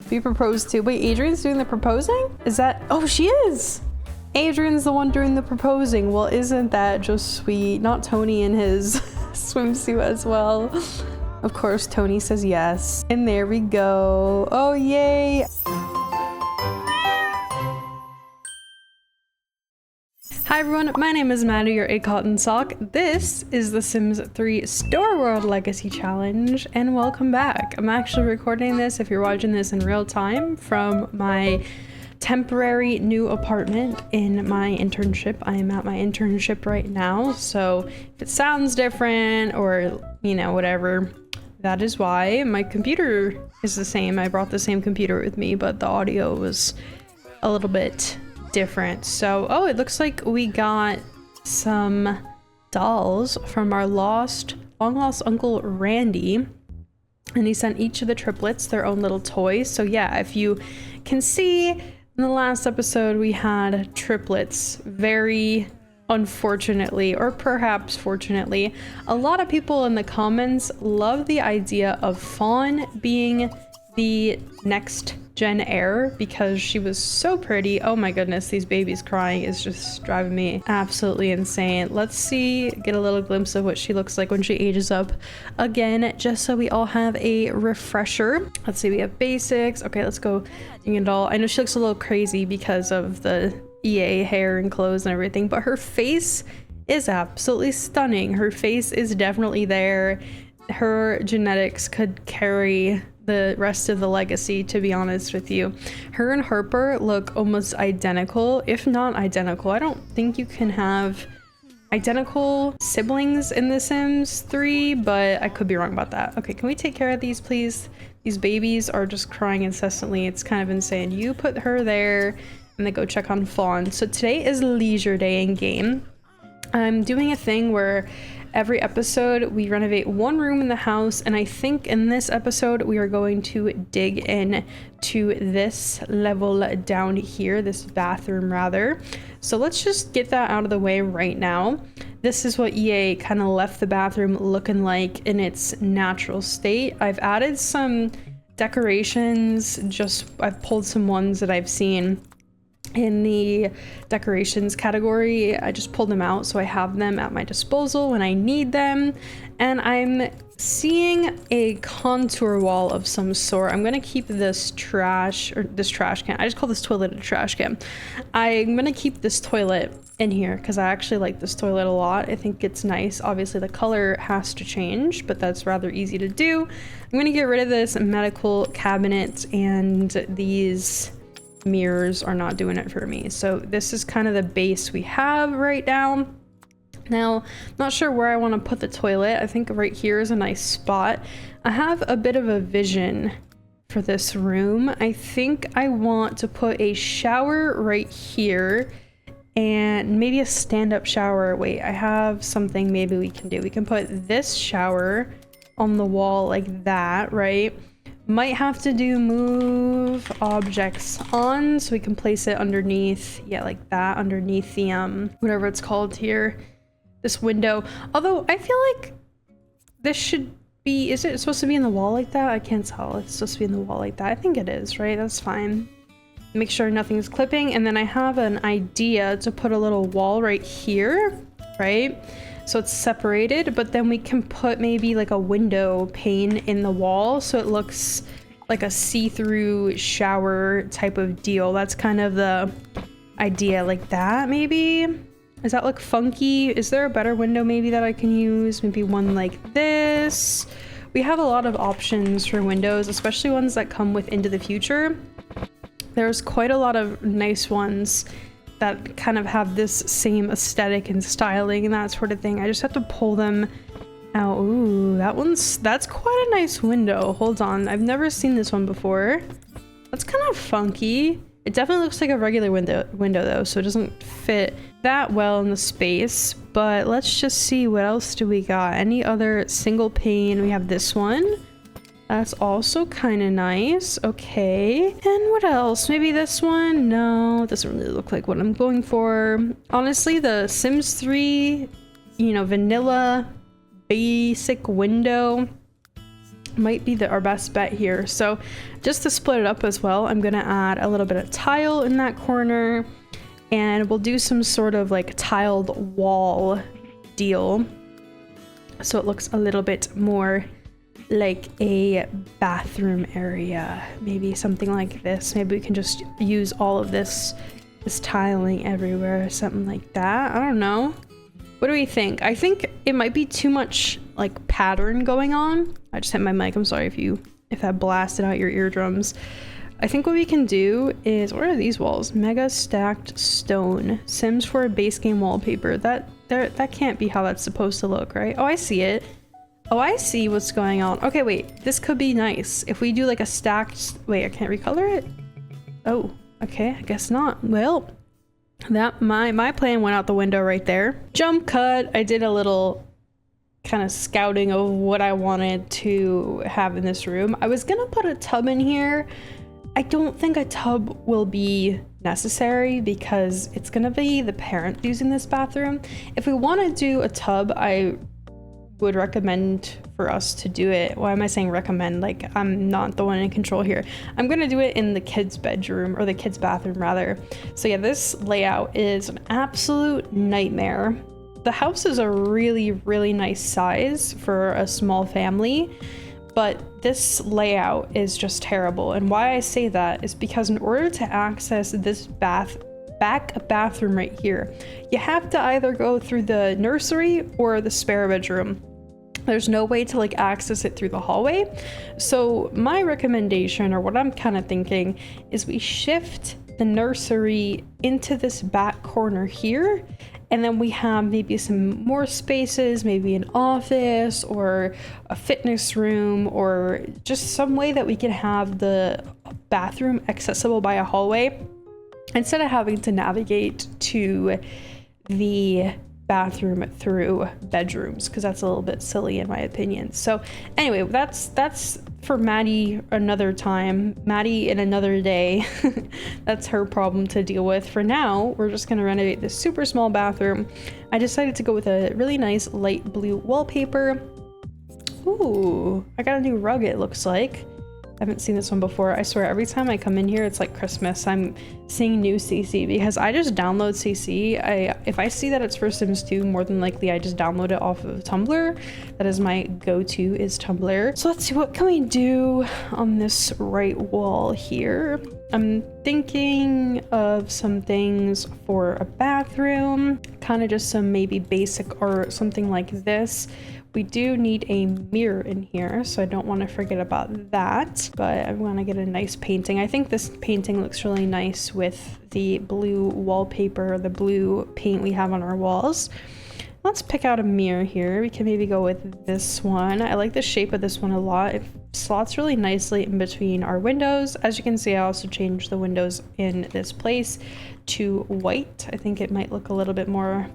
be proposed to. Wait, Adrian's doing the proposing? Is that, oh, she is. Adrian's the one doing the proposing. Well, isn't that just sweet? Not Tony in his swimsuit as well. Of course, Tony says yes. And there we go. Oh, yay. Hi everyone, my name is Maddie, your A Cotton Sock. This is the Sims 3 Store World Legacy Challenge, and welcome back. I'm actually recording this, if you're watching this in real time, from my temporary new apartment in my internship. I am at my internship right now, so if it sounds different or, you know, whatever, that is why. My computer is the same. I brought the same computer with me, but the audio was a little bit different. So, oh, it looks like we got some dolls from our long lost uncle Randy, and he sent each of the triplets their own little toys. So yeah, if you can see, in the last episode we had triplets. Very unfortunately, or perhaps fortunately, a lot of people in the comments love the idea of Fawn being the next gen heir because she was so pretty. Oh my goodness, these babies crying is just driving me absolutely insane. Let's see, get a little glimpse of what she looks like when she ages up again, just so we all have a refresher. Let's see, we have basics. Okay, let's go Ding Doll. I know she looks a little crazy because of the EA hair and clothes and everything, but her face is absolutely stunning. Her face is definitely there. Her genetics could carry the rest of the legacy, to be honest with you. Her and Harper look almost identical, if not identical. I don't think you can have identical siblings in The Sims 3, but I could be wrong about that. Okay, can we take care of these, please? These babies are just crying incessantly. It's kind of insane. You put her there and then go check on Fawn. So today is leisure day in game. I'm doing a thing where every episode we renovate one room in the house, and I think in this episode we are going to dig in to this level down here, this bathroom rather. So let's just get that out of the way right now. This is what EA kind of left the bathroom looking like in its natural state. I've added some decorations, I've pulled some ones that I've seen in the decorations category. I just pulled them out so I have them at my disposal when I need them. And I'm seeing a contour wall of some sort. I'm gonna keep this trash can. I just call this toilet a trash can. I'm gonna keep this toilet in here because I actually like this toilet a lot. I think it's nice. Obviously the color has to change, but that's rather easy to do. I'm gonna get rid of this medical cabinet, and these mirrors are not doing it for me. So this is kind of the base we have right now. Now, not sure where I want to put the toilet. I think right here is a nice spot. I have a bit of a vision for this room. I think I want to put a shower right here and maybe a stand-up shower. Wait, I have something maybe we can do. We can put this shower on the wall like that, right? Might have to do move objects on so we can place it underneath, yeah, like that, underneath the whatever it's called here, this window. Although I feel like this should be, is it supposed to be in the wall like that? I can't tell. It's supposed to be in the wall like that. I think it is, right? That's fine. Make sure nothing's clipping. And then I have an idea to put a little wall right here, right? So it's separated, but then we can put maybe like a window pane in the wall so it looks like a see-through shower type of deal. That's kind of the idea, like that maybe. Does that look funky? Is there a better window maybe that I can use? Maybe one like this. We have a lot of options for windows, especially ones that come with Into the Future. There's quite a lot of nice ones that kind of have this same aesthetic and styling and that sort of thing. I just have to pull them out. Ooh, that's quite a nice window. Hold on, I've never seen this one before. That's kind of funky. It definitely looks like a regular window though, so it doesn't fit that well in the space. But let's just see, what else do we got? Any other single pane? We have this one. That's also kind of nice. Okay. And what else? Maybe this one? No, it doesn't really look like what I'm going for. Honestly, the Sims 3, you know, vanilla basic window might be our best bet here. So just to split it up as well, I'm gonna add a little bit of tile in that corner, and we'll do some sort of like tiled wall deal so it looks a little bit more like a bathroom area. Maybe something like this. Maybe we can just use all of this tiling everywhere or something like that. I don't know. What do we think? I think it might be too much like pattern going on. I just hit my mic. I'm sorry if that blasted out your eardrums. I think what we can do is, what are these walls? Mega stacked stone. Sims 4 base game wallpaper. That can't be how that's supposed to look, right? Oh, I see it. Oh, I see what's going on. Okay, wait. This could be nice. If we do like a stacked... Wait, I can't recolor it? Oh, okay. I guess not. Well, that my plan went out the window right there. Jump cut. I did a little kind of scouting of what I wanted to have in this room. I was gonna put a tub in here. I don't think a tub will be necessary because it's gonna be the parent using this bathroom. If we want to do a tub, I would recommend for us to do it. Why am I saying recommend? Like, I'm not the one in control here. I'm gonna do it in the kids' bedroom, or the kids' bathroom rather. So yeah, this layout is an absolute nightmare. The house is a really, really nice size for a small family, but this layout is just terrible. And why I say that is because in order to access this back bathroom right here, you have to either go through the nursery or the spare bedroom. There's no way to like access it through the hallway. So my recommendation, or what I'm kind of thinking, is we shift the nursery into this back corner here, and then we have maybe some more spaces, maybe an office or a fitness room, or just some way that we can have the bathroom accessible by a hallway instead of having to navigate to the bathroom through bedrooms, because that's a little bit silly in my opinion. So anyway, that's for Maddie another time. Maddie in another day. That's her problem to deal with. For now, we're just gonna renovate this super small bathroom. I decided to go with a really nice light blue wallpaper. Ooh, I got a new rug, it looks like. I haven't seen this one before. I swear every time I come in here it's like Christmas. I'm seeing new CC because I just download CC. If I see that it's for Sims 2, more than likely I just download it off of Tumblr. That is my go-to, is Tumblr. So let's see, what can we do on this right wall here? I'm thinking of some things for a bathroom, kind of just some maybe basic art, something like this. We do need a mirror in here, so I don't want to forget about that, but I want to get a nice painting. I think this painting looks really nice with the blue wallpaper, the blue paint we have on our walls. Let's pick out a mirror here. We can maybe go with this one. I like the shape of this one a lot. It slots really nicely in between our windows. As you can see, I also changed the windows in this place to white. I think it might look a little bit more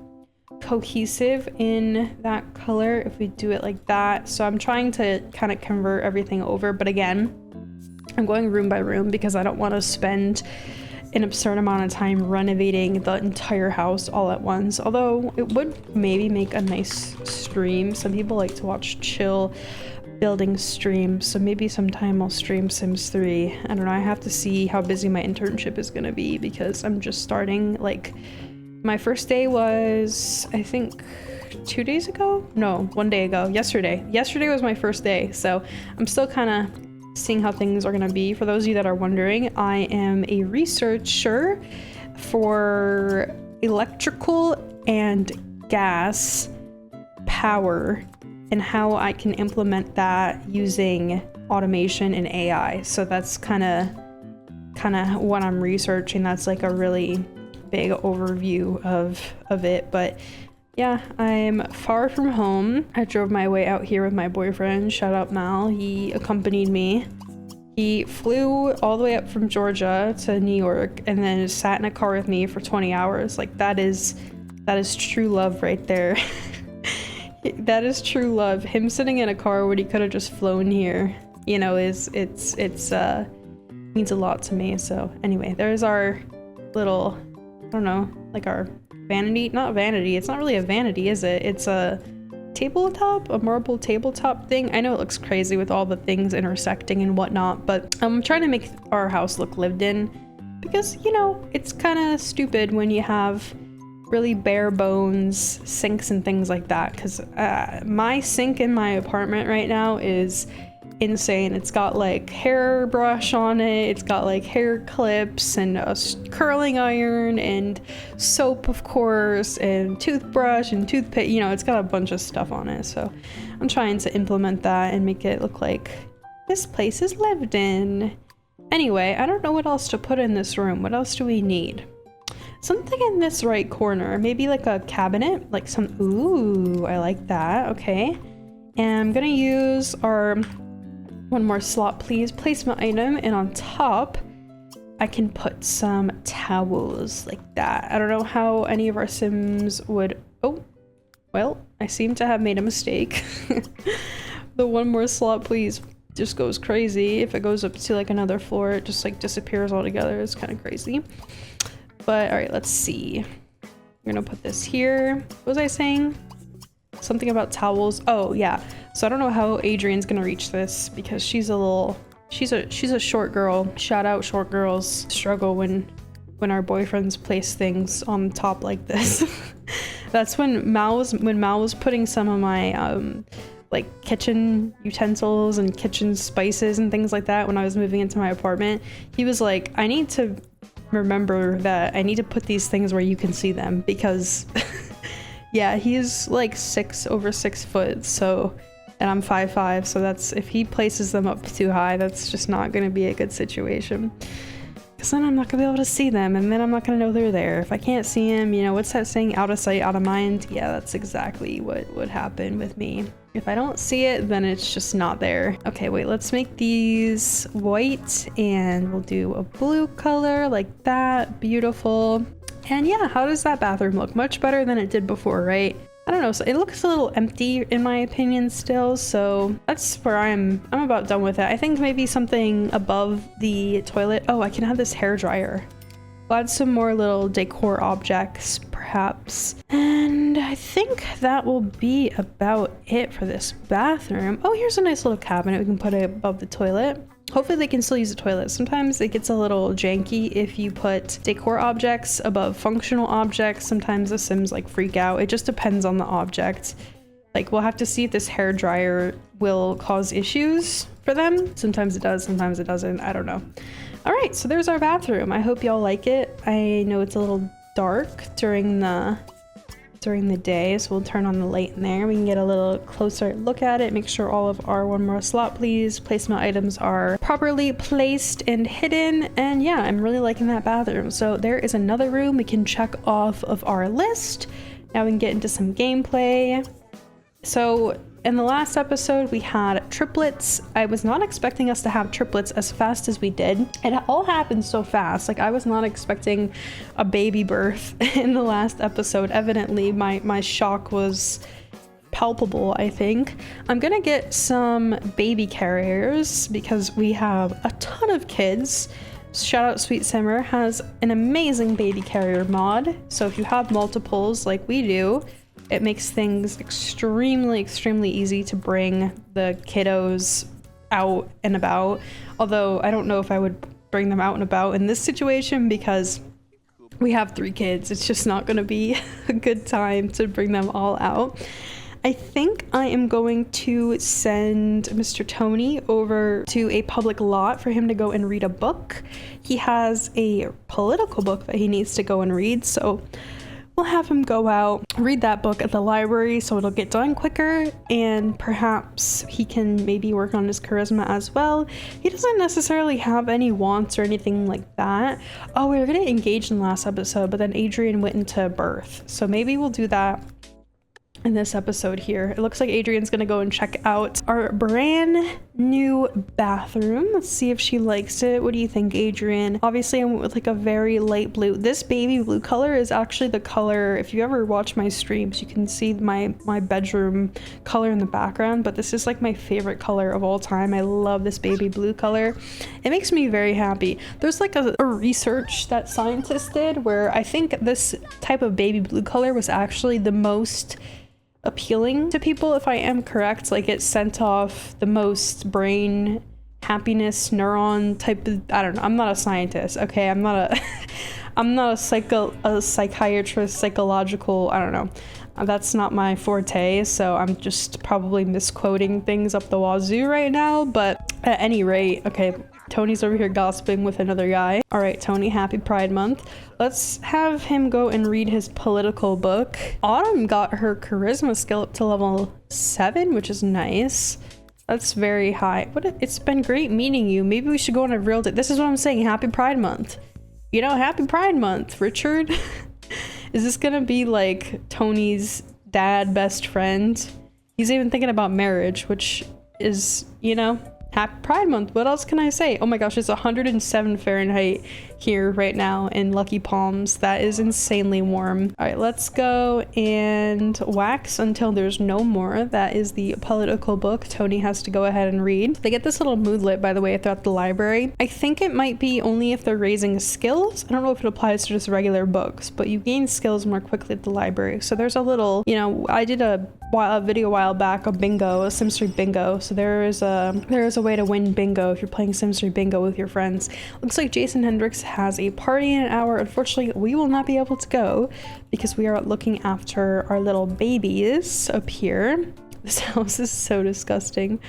cohesive in that color if we do it like that. So I'm trying to kind of convert everything over, but again, I'm going room by room because I don't want to spend an absurd amount of time renovating the entire house all at once, although it would maybe make a nice stream. Some people like to watch chill building streams, so maybe sometime I'll stream Sims 3. I don't know, I have to see how busy my internship is gonna be because I'm just starting. Like, my first day was, I think, 2 days ago? No, 1 day ago. Yesterday. Yesterday was my first day, so I'm still kind of seeing how things are going to be. For those of you that are wondering, I am a researcher for electrical and gas power and how I can implement that using automation and AI. So that's kind of what I'm researching. That's like a really big overview of it, but yeah, I'm far from home. I drove my way out here with my boyfriend, shout out Mal. He accompanied me. He flew all the way up from Georgia to New York and then sat in a car with me for 20 hours. Like, that is true love right there. That is true love. Him sitting in a car when he could have just flown here, you know, it's means a lot to me. So anyway, there's our little, I don't know, like our vanity, not vanity, it's not really a vanity, is it? It's a tabletop, a marble tabletop thing. I know it looks crazy with all the things intersecting and whatnot, but I'm trying to make our house look lived in because, you know, it's kind of stupid when you have really bare bones sinks and things like that, because my sink in my apartment right now is insane. It's got like hairbrush on it, it's got like hair clips and a curling iron and soap, of course, and toothbrush and toothpaste. You know, it's got a bunch of stuff on it, so I'm trying to implement that and make it look like this place is lived in. Anyway, I don't know what else to put in this room. What else do we need? Something in this right corner, maybe like a cabinet, like some, ooh, I like that. Okay, and I'm gonna use our one more slot, please, placement item, and on top I can put some towels like that. I don't know how any of our Sims would, oh, well, I seem to have made a mistake. The one more slot, please, just goes crazy. If it goes up to like another floor, it just like disappears altogether. It's kind of crazy. But all right, let's see. I'm gonna put this here. What was I saying? Something about towels. Oh yeah, so I don't know how Adrian's gonna reach this because she's a short girl. Shout out short girls struggle when our boyfriends place things on top like this. That's when Mal was putting some of my like kitchen utensils and kitchen spices and things like that when I was moving into my apartment. He was like, I need to remember that I need to put these things where you can see them, because yeah, he's like over 6 foot, so, and I'm 5'5", so that's, if he places them up too high, that's just not going to be a good situation, because then I'm not gonna be able to see them, and then I'm not gonna know they're there. If I can't see them, you know, what's that saying, out of sight, out of mind? Yeah, that's exactly what would happen with me. If I don't see it, then it's just not there. Okay, wait, let's make these white, and we'll do a blue color like that. Beautiful. And yeah, how does that bathroom look? Much better than it did before, right? I don't know, so it looks a little empty in my opinion still, so that's where I'm about done with it. I think maybe something above the toilet. Oh, I can have this hair dryer. We'll add some more little decor objects, perhaps. And I think that will be about it for this bathroom. Oh, here's a nice little cabinet we can put it above the toilet. Hopefully they can still use the toilet. Sometimes it gets a little janky if you put decor objects above functional objects. Sometimes the Sims like freak out. It just depends on the object. Like, we'll have to see if this hair dryer will cause issues for them. Sometimes it does, sometimes it doesn't. I don't know. All right, so there's our bathroom. I hope y'all like it. I know it's a little dark during the day, so we'll turn on the light in there. We can get a little closer look at it, make sure all of our one more slot, please, placement items are properly placed and hidden. And yeah, I'm really liking that bathroom. So there is another room we can check off of our list. Now we can get into some gameplay. So in the last episode, we had triplets. I was not expecting us to have triplets as fast as we did. It all happened so fast. Like, I was not expecting a baby birth in the last episode. Evidently, my shock was palpable, I think. I'm gonna get some baby carriers because we have a ton of kids. Shout out Sweet Simmer has an amazing baby carrier mod. So if you have multiples like we do, it makes things extremely easy to bring the kiddos out and about. Although I don't know if I would bring them out and about in this situation because we have 3 kids. It's just not going to be a good time to bring them all out. I think I am going to send Mr. Tony over to a public lot for him to go and read a book. He has a political book that he needs to go and read, so we'll have him go out, read that book at the library so it'll get done quicker, and perhaps he can maybe work on his charisma as well. He doesn't necessarily have any wants or anything like that. Oh, we were gonna engage in the last episode, but then Adrian went into birth. So maybe we'll do that in this episode here. It looks like Adrian's gonna go and check out our brand new bathroom. Let's see if she likes it. What do you think, Adrian? Obviously I went with like a very light blue. This baby blue color is actually the color, if you ever watch my streams, you can see my bedroom color in the background, but this is like my favorite color of all time. I love this baby blue color. It makes me very happy. There's like a research that scientists did where I think this type of baby blue color was actually the most appealing to people, if I am correct. Like it sent off the most brain happiness neuron type of, I don't know, I'm not a scientist, okay? I'm not a I'm not a psychiatrist, psychological, I don't know. That's not my forte, so I'm just probably misquoting things up the wazoo right now, but at any rate, okay, Tony's over here gossiping with another guy. All right, Tony, happy Pride Month. Let's have him go and read his political book. Autumn got her charisma skill up to level 7, which is nice. That's very high. It's been great meeting you. Maybe we should go on a real date. This is what I'm saying, happy Pride Month. You know, happy Pride Month, Richard. Is this gonna be like Tony's dad best friend? He's even thinking about marriage, which is, you know, happy Pride Month. What else can I say? Oh my gosh, it's 107 Fahrenheit here right now in Lucky Palms. That is insanely warm. All right, let's go and wax until there's no more. That is the political book Tony has to go ahead and read. They get this little moodlet, by the way, throughout the library. I think it might be only if they're raising skills. I don't know if it applies to just regular books, but you gain skills more quickly at the library. So there's a little, you know, I did a video a while back, a bingo, a Sims 3 bingo. So there is a way to win bingo if you're playing Sims 3 bingo with your friends. Looks like Jason Hendricks has a party in an hour. Unfortunately, we will not be able to go because we are looking after our little babies up here. This house is so disgusting.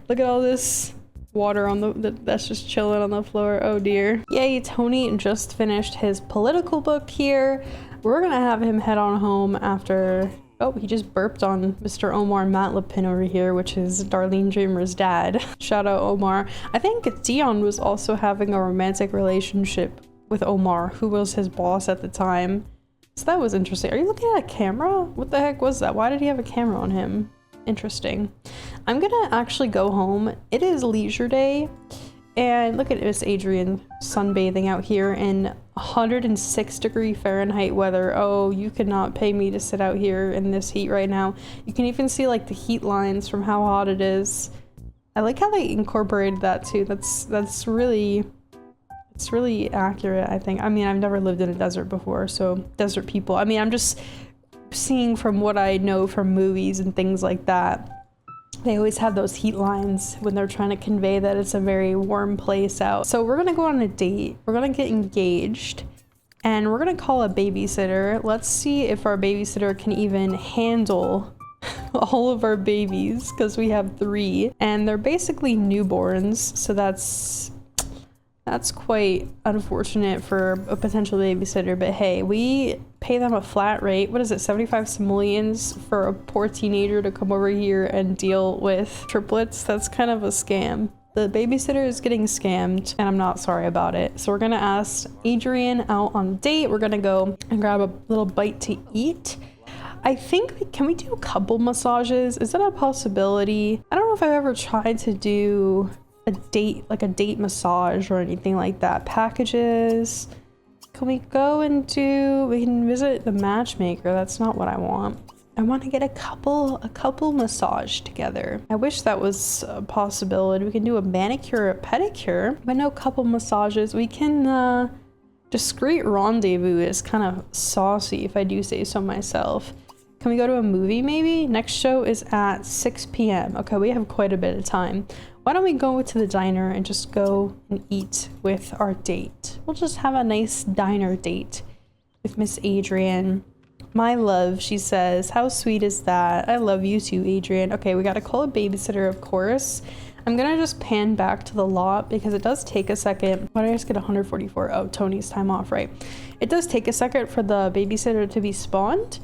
Look at all this water on that's just chilling on the floor. Oh dear. Yay, Tony just finished his political book here. We're gonna have him head on home after. Oh, he just burped on Mr. Omar Matlapin over here, which is Darlene Dreamer's dad. Shout out Omar. I think Dion was also having a romantic relationship with Omar, who was his boss at the time. So that was interesting. Are you looking at a camera? What the heck was that? Why did he have a camera on him? Interesting. I'm gonna actually go home. It is leisure day. And look at Miss Adrian sunbathing out here in 106 Fahrenheit weather. Oh, you could not pay me to sit out here in this heat right now. You can even see like the heat lines from how hot it is. I like how they incorporated that too. It's really accurate, I think. I mean, I've never lived in a desert before, so desert people. I mean, I'm just seeing from what I know from movies and things like that. They always have those heat lines when they're trying to convey that it's a very warm place out. So we're gonna go on a date. We're gonna get engaged and we're gonna call a babysitter. Let's see if our babysitter can even handle all of our babies, because we have 3 and they're basically newborns. So that's quite unfortunate for a potential babysitter, but hey, we pay them a flat rate. What is it, 75 simoleons for a poor teenager to come over here and deal with triplets? That's kind of a scam. The babysitter is getting scammed and I'm not sorry about it. So we're gonna ask Adrian out on a date. We're gonna go and grab a little bite to eat. I think, can we do couple massages? Is that a possibility? I don't know if I've ever tried to do a date massage or anything like that. Packages. Can we go and we can visit the matchmaker? That's not what I want. I want to get a couple massage together. I wish that was a possibility. We can do a manicure or a pedicure, but no couple massages. We can discreet rendezvous is kind of saucy if I do say so myself. Can we go to a movie maybe? Next show is at 6 p.m. Okay, we have quite a bit of time. Why don't we go to the diner and just go and eat with our date? We'll just have a nice diner date with Miss Adrian. My love, she says. How sweet is that? I love you too, Adrian. Okay, we gotta call a babysitter, of course. I'm gonna just pan back to the lot because it does take a second. Why did I just get 144? Oh, Tony's time off, right? It does take a second for the babysitter to be spawned.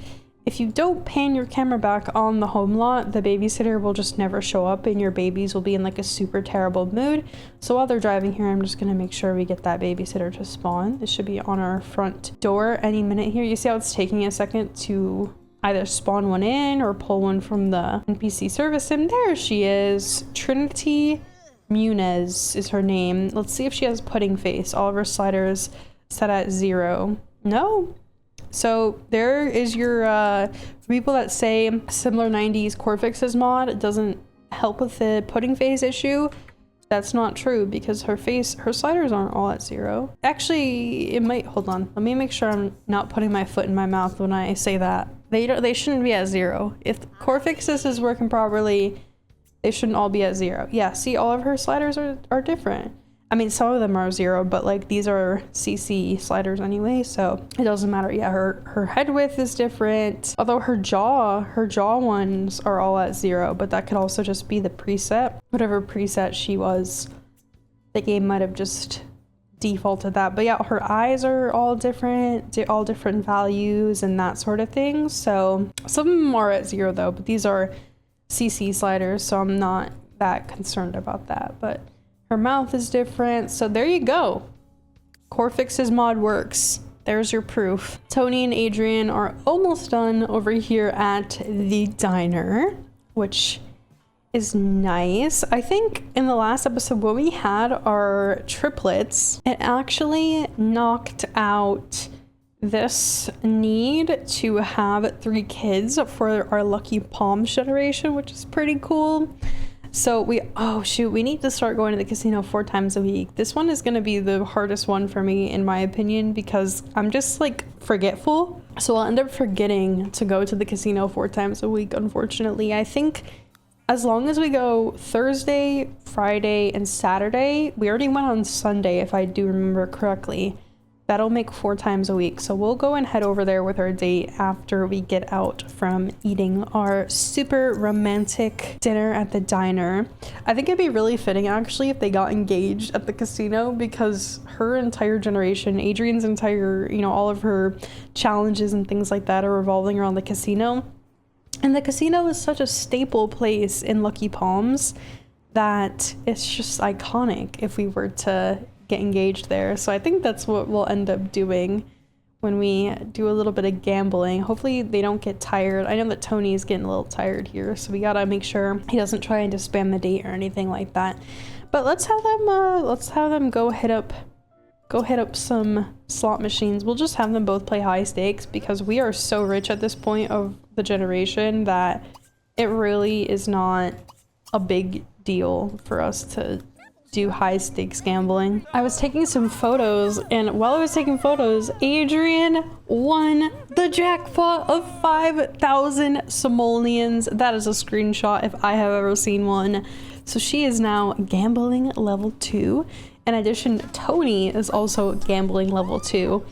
If you don't pan your camera back on the home lot, the babysitter will just never show up and your babies will be in like a super terrible mood. So while they're driving here, I'm just gonna make sure we get that babysitter to spawn. This should be on our front door any minute here. You see how it's taking a second to either spawn one in or pull one from the NPC service sim. There she is. Trinity Muniz is her name. Let's see if she has pudding face. All of her sliders set at 0. No. So there is your people that say similar 90s core fixes mod doesn't help with the pudding face issue. That's not true because her sliders aren't all at 0. Actually, it might, hold on. Let me make sure I'm not putting my foot in my mouth when I say that. They shouldn't be at 0. If core fixes is working properly, they shouldn't all be at 0. Yeah, see, all of her sliders are different. I mean, some of them are 0, but like these are CC sliders anyway, so it doesn't matter. Yeah, her head width is different. Although her jaw ones are all at 0, but that could also just be the preset. Whatever preset she was, the game might have just defaulted that. But yeah, her eyes are all different values and that sort of thing. So some of them are at 0 though, but these are CC sliders, so I'm not that concerned about that. But her mouth is different, so there you go. Core fixes mod works. There's your proof. Tony and Adrian are almost done over here at the diner, which is nice. I think in the last episode when we had our triplets, it actually knocked out this need to have 3 kids for our Lucky Palms generation, which is pretty cool. So we need to start going to the casino 4 times a week. This one is going to be the hardest one for me, in my opinion, because I'm just like forgetful. So I'll end up forgetting to go to the casino 4 times a week, unfortunately. I think as long as we go Thursday, Friday, and Saturday, we already went on Sunday, if I do remember correctly. That'll make 4 times a week. So we'll go and head over there with our date after we get out from eating our super romantic dinner at the diner. I think it'd be really fitting actually if they got engaged at the casino, because her entire generation, Adrian's entire, all of her challenges and things like that are revolving around the casino. And the casino is such a staple place in Lucky Palms that it's just iconic if we were to get engaged there. So I think that's what we'll end up doing when we do a little bit of gambling. Hopefully they don't get tired. I know that Tony is getting a little tired here, so we gotta make sure he doesn't try and just spam the date or anything like that. But let's have them go hit up some slot machines. We'll just have them both play high stakes because we are so rich at this point of the generation that it really is not a big deal for us to do high stakes gambling. I was taking some photos, and while I was taking photos, Adrian won the jackpot of 5,000 simoleons. That is a screenshot if I have ever seen one. So she is now gambling level 2. In addition, Tony is also gambling level 2.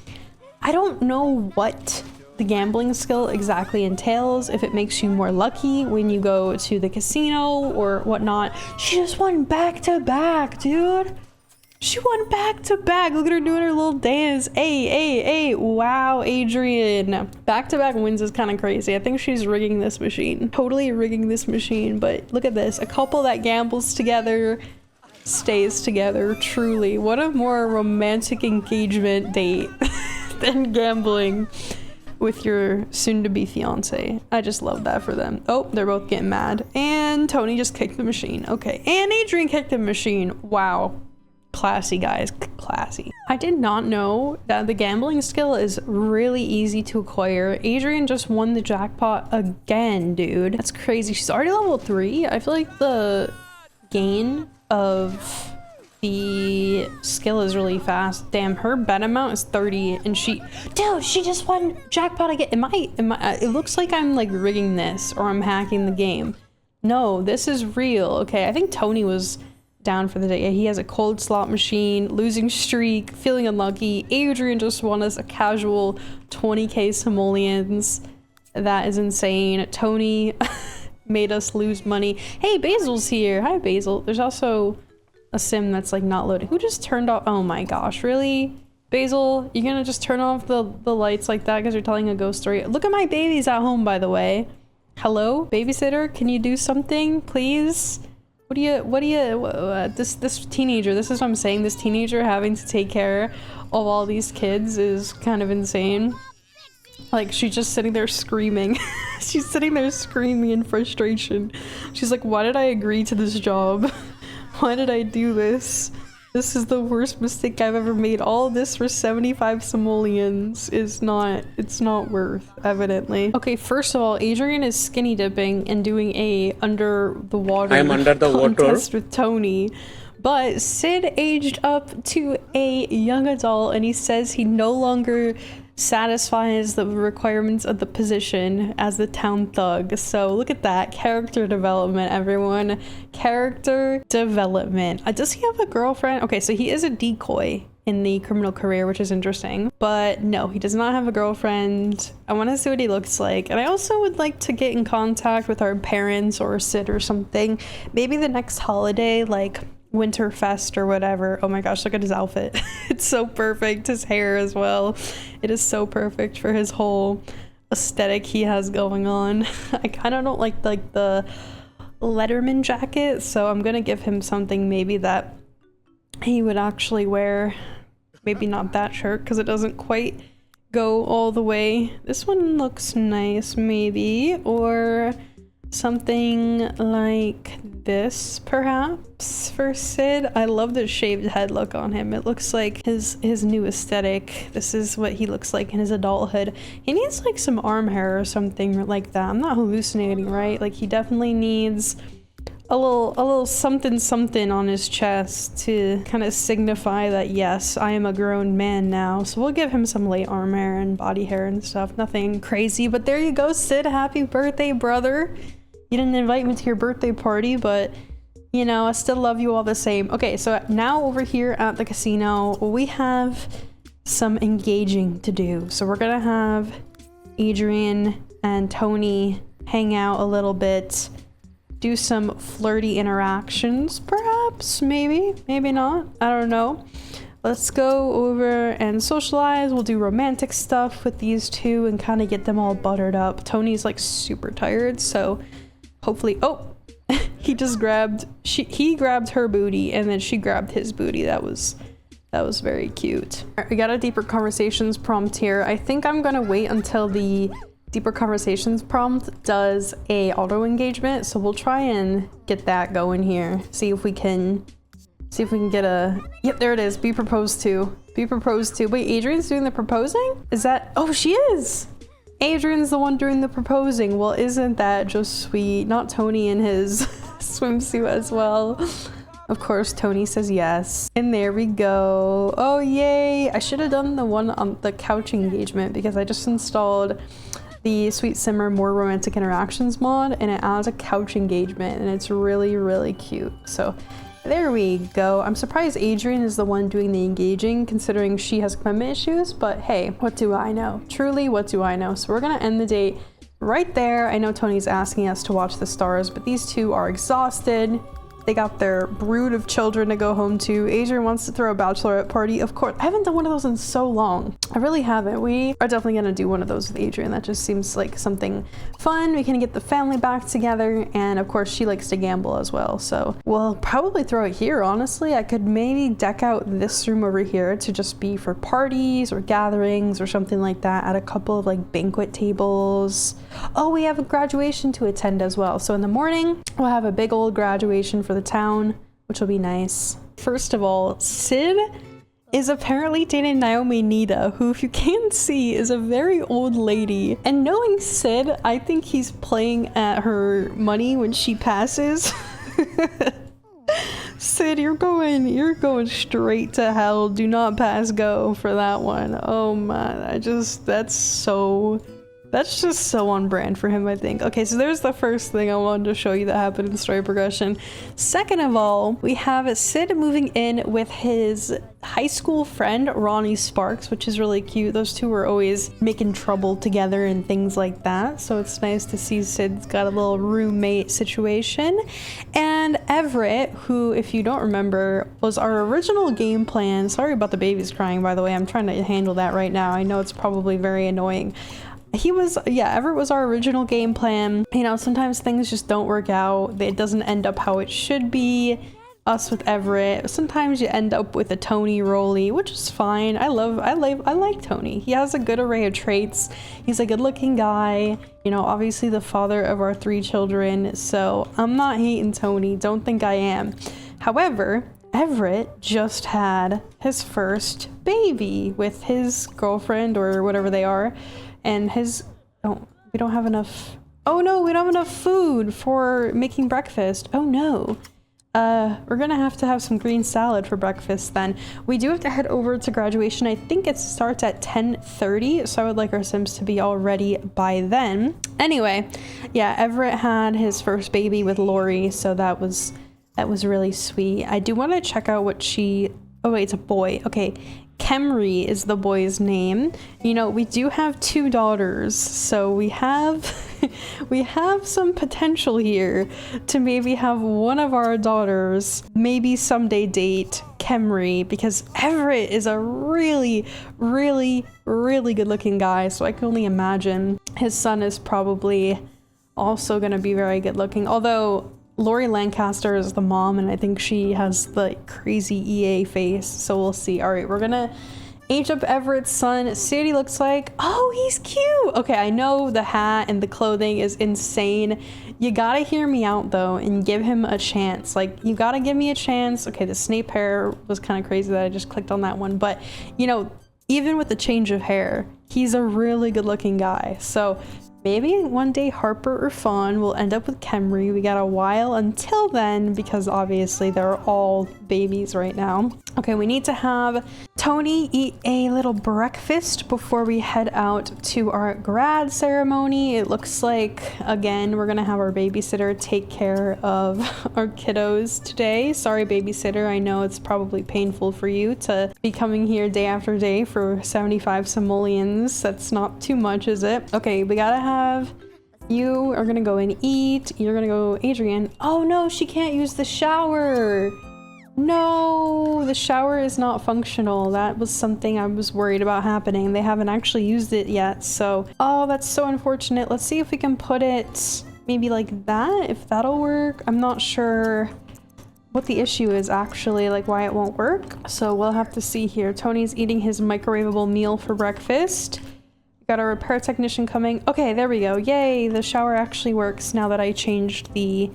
I don't know what the gambling skill exactly entails, if it makes you more lucky when you go to the casino or whatnot. She just won back to back, dude. She won back to back. Look at her doing her little dance. Hey. Wow, Adrian. Back to back wins is kind of crazy. I think she's rigging this machine. Totally rigging this machine. But look at this. A couple that gambles together stays together. Truly. What a more romantic engagement date than gambling with your soon-to-be fiance. I just love that for them. Oh, they're both getting mad. And Tony just kicked the machine. Okay. And Adrian kicked the machine. Wow. Classy, guys. Classy. I did not know that the gambling skill is really easy to acquire. Adrian just won the jackpot again, dude. That's crazy. She's already level 3. I feel like the gain of the skill is really fast. Damn, her bet amount is 30 and she just won jackpot again. Am I it looks like I'm like rigging this or I'm hacking the game. No, this is real. Okay, I think Tony was down for the day. Yeah, he has a cold slot machine, losing streak, feeling unlucky. Adrian just won us a casual 20k simoleons. That is insane. Tony made us lose money. Hey, Basil's here. Hi, Basil. There's also a sim that's like not loading. Who just turned off? Oh my gosh, really? Basil, you're gonna just turn off the lights like that because you're telling a ghost story? Look at my babies at home, by the way. Hello, babysitter, can you do something, please? This teenager, this is what I'm saying, this teenager having to take care of all these kids is kind of insane. Like, she's just sitting there screaming. She's sitting there screaming in frustration. She's like, why did I agree to this job? Why did I do this? This is the worst mistake I've ever made. All this for 75 simoleons is it's not worth, evidently. Okay, first of all, Adrian is skinny dipping and doing a under the water contest with Tony. But Sid aged up to a young adult and he says he no longer satisfies the requirements of the position as the town thug. So look at that. Character development, everyone. Character development. Does he have a girlfriend? Okay, so he is a decoy in the criminal career, which is interesting. But no, he does not have a girlfriend. I want to see what he looks like. And I also would like to get in contact with our parents or Sid or something. Maybe the next holiday, like Winterfest or whatever. Oh my gosh, look at his outfit. It's so perfect. His hair as well. It is so perfect for his whole aesthetic he has going on. I kind of don't like the Letterman jacket, so I'm gonna give him something maybe that he would actually wear. Maybe not that shirt because it doesn't quite go all the way. This one looks nice maybe, or something like this perhaps for Sid. I love the shaved head look on him. It looks like his new aesthetic. This is what he looks like in his adulthood. He needs like some arm hair or something like that. I'm not hallucinating, right? Like he definitely needs a little something on his chest to kind of signify that yes, I am a grown man now. So we'll give him some late arm hair and body hair and stuff. Nothing crazy, but there you go, Sid. Happy birthday, brother. You didn't invite me to your birthday party, but you know, I still love you all the same. Okay, so now over here at the casino, we have some engaging to do. So we're gonna have Adrian and Tony hang out a little bit, do some flirty interactions, perhaps, maybe not, I don't know. Let's go over and socialize. We'll do romantic stuff with these two and kind of get them all buttered up. Tony's like super tired, so hopefully, oh, he just grabbed, he grabbed her booty and then she grabbed his booty. That was very cute. All right, we got a deeper conversations prompt here. I think I'm gonna wait until the deeper conversations prompt does a auto engagement, so we'll try and get that going here. See if we can get a, yep, there it is. Be proposed to. Be proposed to. Wait, Adrian's doing the proposing? Is that, oh, she is. Adrian's the one doing the proposing. Well, isn't that just sweet? Not Tony in his swimsuit as well. Of course, Tony says yes. And there we go. Oh, yay. I should have done the one on the couch engagement because I just installed the Sweet Simmer More Romantic Interactions mod and it adds a couch engagement and it's really, really cute. So there we go. I'm surprised Adrian is the one doing the engaging considering she has commitment issues, but hey, what do I know? Truly, what do I know? So we're gonna end the date right there. I know Tony's asking us to watch the stars, but these two are exhausted. They got their brood of children to go home to. Adrian wants to throw a bachelorette party. Of course, I haven't done one of those in so long. I really haven't. We are definitely gonna do one of those with Adrian. That just seems like something fun. We can get the family back together. And of course, she likes to gamble as well. So we'll probably throw it here, honestly. I could maybe deck out this room over here to just be for parties or gatherings or something like that. Add a couple of like banquet tables. Oh, we have a graduation to attend as well. So in the morning, we'll have a big old graduation for the town, which will be nice. First of all, Sid is apparently dating Naomi Nida, who, if you can see, is a very old lady. And knowing Sid, I think he's playing at her money when she passes. Sid, you're going straight to hell. Do not pass go for that one. Oh man, that's just so on brand for him, I think. Okay, so there's the first thing I wanted to show you that happened in story progression. Second of all, we have Sid moving in with his high school friend, Ronnie Sparks, which is really cute. Those two were always making trouble together and things like that. So it's nice to see Sid's got a little roommate situation. And Everett, who, if you don't remember, was our original game plan. Sorry about the babies crying, by the way. I'm trying to handle that right now. I know it's probably very annoying. Everett was our original game plan. You know, sometimes things just don't work out. It doesn't end up how it should be. Us with Everett. Sometimes you end up with a Tony Rolly, which is fine. I like Tony. He has a good array of traits. He's a good looking guy. You know, obviously the father of our 3 children. So I'm not hating Tony. Don't think I am. However, Everett just had his first baby with his girlfriend or whatever they are. And we don't have enough. Oh no, we don't have enough food for making breakfast. Oh no. we're gonna have to have some green salad for breakfast then. We do have to head over to graduation. I think it starts at 10:30, so I would like our Sims to be all ready by then. Anyway, yeah, Everett had his first baby with Lori, so that was really sweet. I do want to check out what she... Oh wait, it's a boy. Okay, Kemry is the boy's name. You know, we do have 2 daughters, so we have we have some potential here to maybe have one of our daughters maybe someday date Kemry, because Everett is a really, really, really good looking guy, so I can only imagine his son is probably also going to be very good looking, although Lori Lancaster is the mom, and I think she has the crazy EA face, so we'll see. All right, we're gonna age up Everett's son, see what he looks like. Oh, he's cute. Okay, I know the hat and the clothing is insane. You gotta hear me out though and give him a chance. Like, you gotta give me a chance. Okay, the Snape hair was kind of crazy that I just clicked on that one, but you know, even with the change of hair, he's a really good looking guy. So maybe one day Harper or Fawn will end up with Kemry. We got a while until then, because obviously they're all babies right now. Okay, we need to have Tony eat a little breakfast before we head out to our grad ceremony. It looks like, again, we're gonna have our babysitter take care of our kiddos today. Sorry, babysitter, I know it's probably painful for you to be coming here day after day for 75 simoleons. That's not too much, is it? Okay, we gotta have... You are gonna go and eat. You're gonna go, Adrian. Oh no, she can't use the shower. No, the shower is not functional. That was something I was worried about happening. They haven't actually used it yet, so... Oh, that's so unfortunate. Let's see if we can put it maybe like that, if that'll work. I'm not sure what the issue is actually, like why it won't work. So we'll have to see here. Tony's eating his microwavable meal for breakfast. Got a repair technician coming. Okay, there we go. Yay, the shower actually works now that I changed the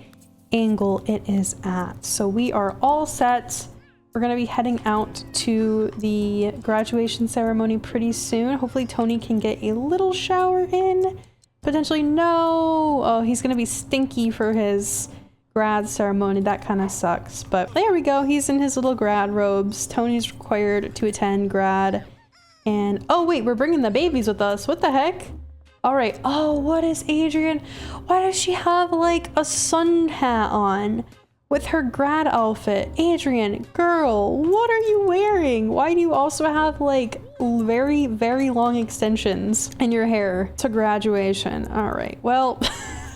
angle it is at. So we are all set. We're gonna be heading out to the graduation ceremony pretty soon. Hopefully Tony can get a little shower in. Potentially no. Oh, he's gonna be stinky for his grad ceremony. That kind of sucks, but there we go. He's in his little grad robes. Tony's required to attend grad. And oh wait, we're bringing the babies with us. What the heck? All right. Oh, what is Adrian? Why does she have like a sun hat on with her grad outfit? Adrian, girl, what are you wearing? Why do you also have like very, very long extensions in your hair to graduation? All right. Well,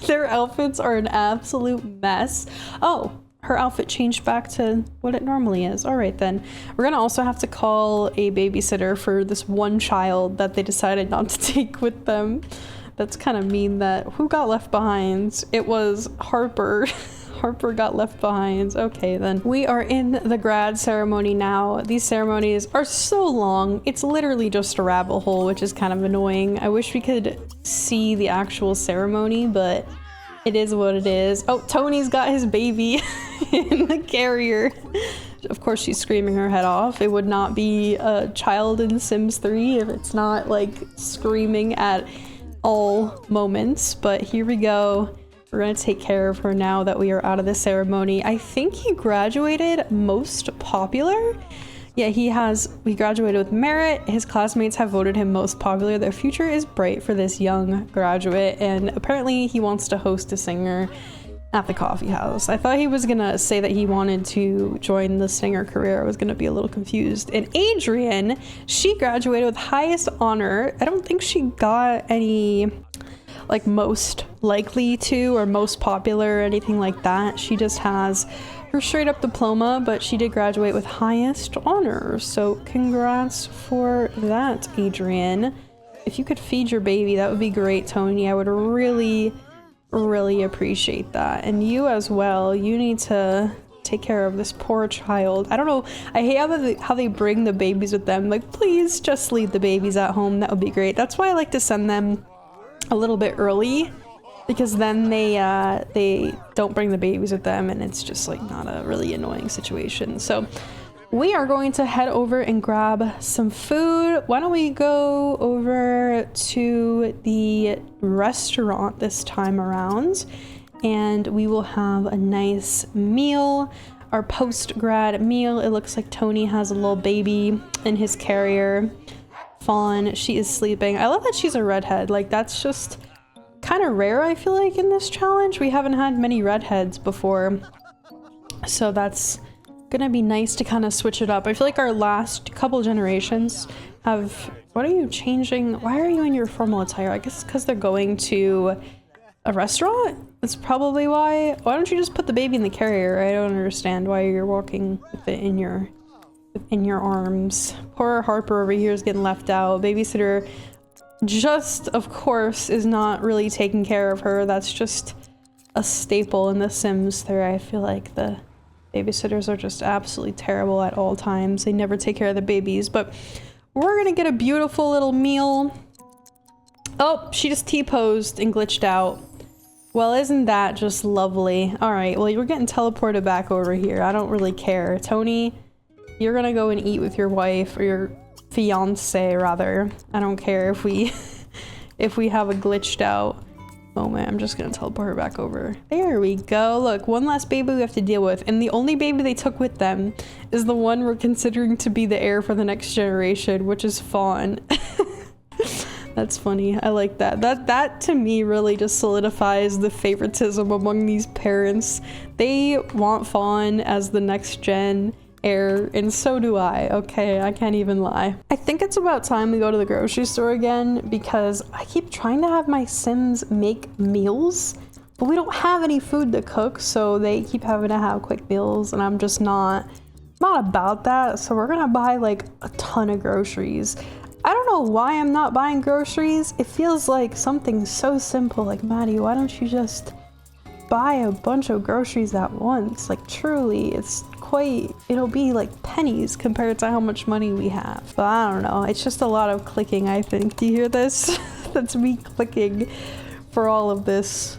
their outfits are an absolute mess. Oh, her outfit changed back to what it normally is. All right, then. We're gonna also have to call a babysitter for this one child that they decided not to take with them. That's kind of mean. That who got left behind? It was Harper. Harper got left behind. Okay, then. We are in the grad ceremony now. These ceremonies are so long. It's literally just a rabbit hole, which is kind of annoying. I wish we could see the actual ceremony, but it is what it is. Oh, Tony's got his baby in the carrier. Of course, she's screaming her head off. It would not be a child in Sims 3 if it's not like screaming at all moments. But here we go. We're gonna take care of her now that we are out of the ceremony. I think he graduated most popular. Yeah, he graduated with merit. His classmates have voted him most popular. Their future is bright for this young graduate, and apparently he wants to host a singer at the coffee house. I thought he was gonna say that he wanted to join the singer career. I was gonna be a little confused. And Adrian, she graduated with highest honor. I don't think she got any like most likely to or most popular or anything like that. She just has her straight up diploma, but she did graduate with highest honor. So congrats for that, Adrian. If you could feed your baby, that would be great, Tony. I would really, really appreciate that. And you as well. You need to take care of this poor child. I don't know. I hate how they bring the babies with them. Like, please just leave the babies at home. That would be great. That's why I like to send them a little bit early, because then they don't bring the babies with them, and it's just like not a really annoying situation. So we are going to head over and grab some food. Why don't we go over to the restaurant this time around, and we will have a nice meal. our post-grad meal. It looks like Tony has a little baby in his carrier. Fawn, she is sleeping. I love that she's a redhead. Like, that's just kind of rare, I feel like, in this challenge. We haven't had many redheads before, so that's gonna be nice to kind of switch it up. I feel like our last couple generations have... What are you changing? Why are you in your formal attire? I guess because they're going to a restaurant? That's probably why. Why don't you just put the baby in the carrier? I don't understand why you're walking with it in your arms. Poor Harper over here is getting left out. Babysitter just, of course, is not really taking care of her. That's just a staple in The Sims 3. I feel like the babysitters are just absolutely terrible at all times. They never take care of the babies, but we're gonna get a beautiful little meal. Oh, she just T-posed and glitched out. Well, isn't that just lovely? All right, well, you're getting teleported back over here. I don't really care. Tony, you're gonna go and eat with your wife, or your fiance, rather. I don't care if we if we have a glitched out moment. I'm just gonna teleport her back over. There we go. Look, one last baby we have to deal with, and the only baby they took with them is the one we're considering to be the heir for the next generation, which is Fawn. That's funny. I like that. That to me really just solidifies the favoritism among these parents. They want Fawn as the next gen heir, and so do I. Okay, I can't even lie. I think it's about time we go to the grocery store again, because I keep trying to have my Sims make meals, but we don't have any food to cook, so they keep having to have quick meals, and I'm just not about that. So we're gonna buy like a ton of groceries. I don't know why I'm not buying groceries. It feels like something so simple. Like, Maddie, why don't you just buy a bunch of groceries at once? Like, truly, it'll be like pennies compared to how much money we have. But I don't know, it's just a lot of clicking, I think. Do you hear this? That's me clicking for all of this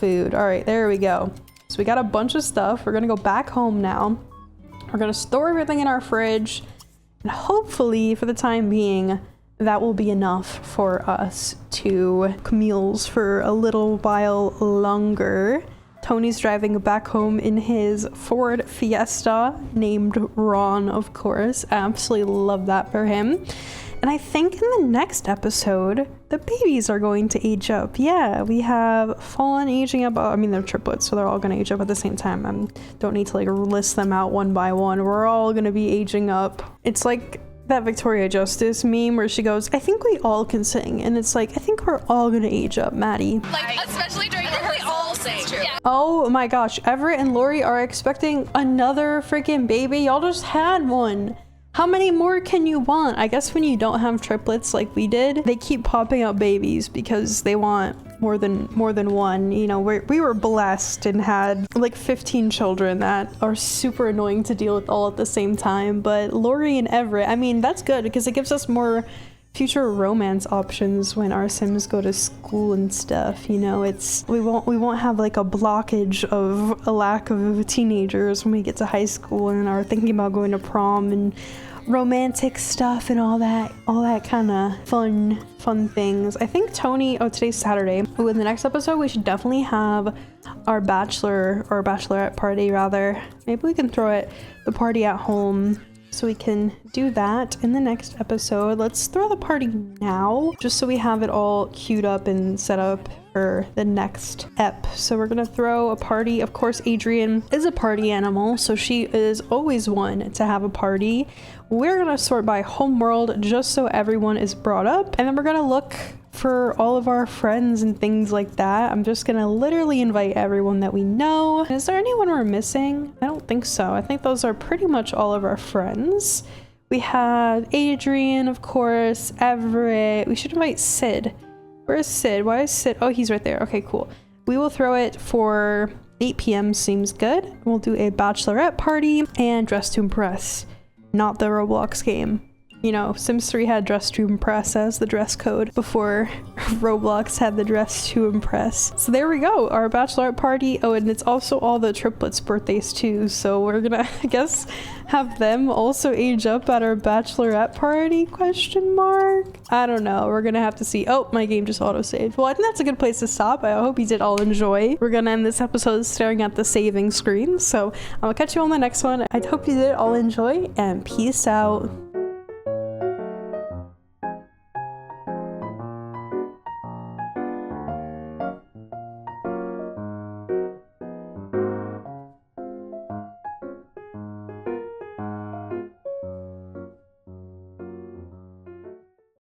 food. All right, there we go. So we got a bunch of stuff. We're gonna go back home now. We're gonna store everything in our fridge, and hopefully for the time being that will be enough for us to cook meals for a little while longer. Tony's driving back home in his Ford Fiesta, named Ron, of course. I absolutely love that for him. And I think in the next episode, the babies are going to age up. Yeah, we have Fawn aging up. I mean, they're triplets, so they're all going to age up at the same time. I don't need to like list them out one by one. We're all going to be aging up. It's like that Victoria Justice meme where she goes, I think we all can sing. And it's like, I think we're all going to age up, Maddie. Like, especially during rehearsals. Yeah. Oh my gosh, Everett and Lori are expecting another freaking baby. Y'all just had one. How many more can you want? I guess when you don't have triplets like we did, they keep popping out babies because they want more than one. You know, we were blessed and had like 15 children that are super annoying to deal with all at the same time. But Lori and Everett, I mean, that's good because it gives us more future romance options when our Sims go to school and stuff. You know, we won't have like a blockage of a lack of teenagers when we get to high school and are thinking about going to prom and romantic stuff and all that kind of fun things. I think Tony, today's Saturday, but in the next episode we should definitely have our bachelor or bachelorette party, rather. Maybe we can throw the party at home. So we can do that in the next episode. Let's throw the party now, just so we have it all queued up and set up for the next ep. So we're gonna throw a party. Of course, Adrian is a party animal, so she is always one to have a party. We're gonna sort by homeworld just so everyone is brought up, and then we're gonna look for all of our friends and things like that. I'm just gonna literally invite everyone that we know. Is there anyone we're missing? I don't think so. I think those are pretty much all of our friends. We have Adrian, of course, Everett. We should invite Sid. Where is Sid? Why is Sid? Oh, he's right there. Okay, cool. We will throw it for 8 p.m. seems good. We'll do a bachelorette party and Dress to Impress, not the Roblox game. You know, Sims 3 had dress to impress as the dress code before Roblox had the dress to impress. So there we go, our bachelorette party. Oh, and it's also all the triplets' birthdays too, so we're gonna, I guess, have them also age up at our bachelorette party, question mark? I don't know, we're gonna have to see. Oh, my game just auto-saved. Well, I think that's a good place to stop. I hope you did all enjoy. We're gonna end this episode staring at the saving screen, so I'll catch you on the next one. I hope you did all enjoy, and peace out.